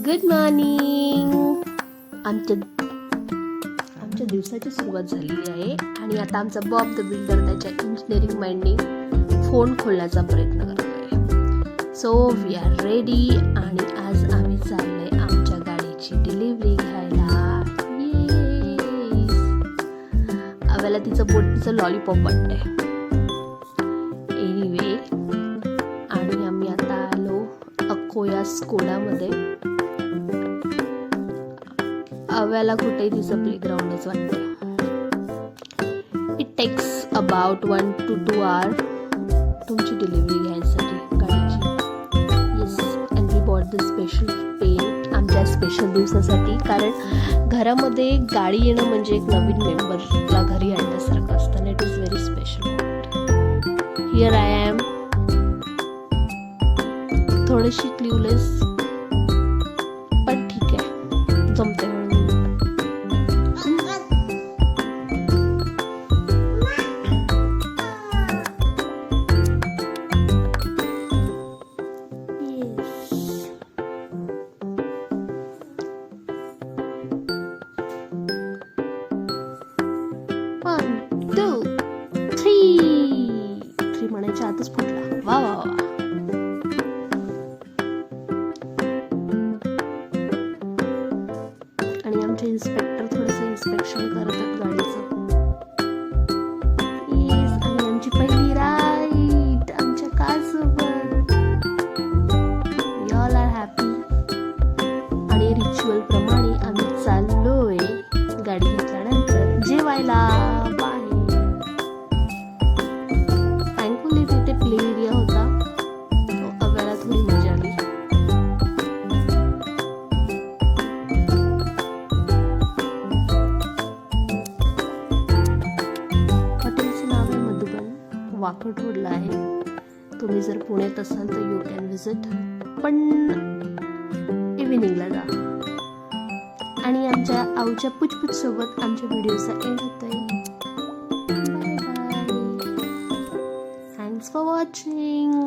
Good morning. आमच्या दिवसाची सुरुवात झालेली आहे आणि आता आमचा बॉब द बिल्डर त्याच्या इंजिनिअरिंग माइंडने फोन खोलण्याचा प्रयत्न करतोय. सो वी आर रेडी आणि आज आम्ही चाललोय आमच्या गाडीची डिलिव्हरी घ्यायला. आम्हाला तिचं लॉलीपॉप वाटतंय. एनिवे, आणि आम्ही आता आलो अकोया स्कोडामध्ये. आव्याला कुठेही तिचं प्लेग्राऊंडच वाटतं. It takes about 1 to 2 hours तुमची डिलिव्हरी घ्यायसाठी गाडीची. Yes, and we bought the special pen आमच्या स्पेशल दिवसासाठी. कारण घरामध्ये गाडी येणं म्हणजे एक नवीन मेंबरला घरी आणण्यासारखं असतं. It is very special. Here I am, थोडीशी क्ल्यूलेस, पण ठीक आहे, जमते. थ्री म्हणायच्या आतच फुटला. वा वा वा. आणि आमचे इन्स्पेक्टर थोडंसं इन्स्पेक्शन करत आहेत गाडीचं. आणि आमची पहिली राईड आमच्या कारसोबत. We all are happy. आणि रिच्युअल प्रमाणे आम्ही चाललोय गाडी घेतल्यानंतर जेवायला. तिथे प्ले एरिया होता, तो आम्हाला थोडी मजा आली. हॉटेलचं नाव आहे मधुबन, वाकड रोडला आहे. तुम्ही जर पुण्यात असाल तर यू कॅन विजिट, पण इव्हिनिंगला जा. आणि आमच्या आऊच्या पुचपुच सोबत आमच्या व्हिडिओचा एंड होतोय. Thanks for watching.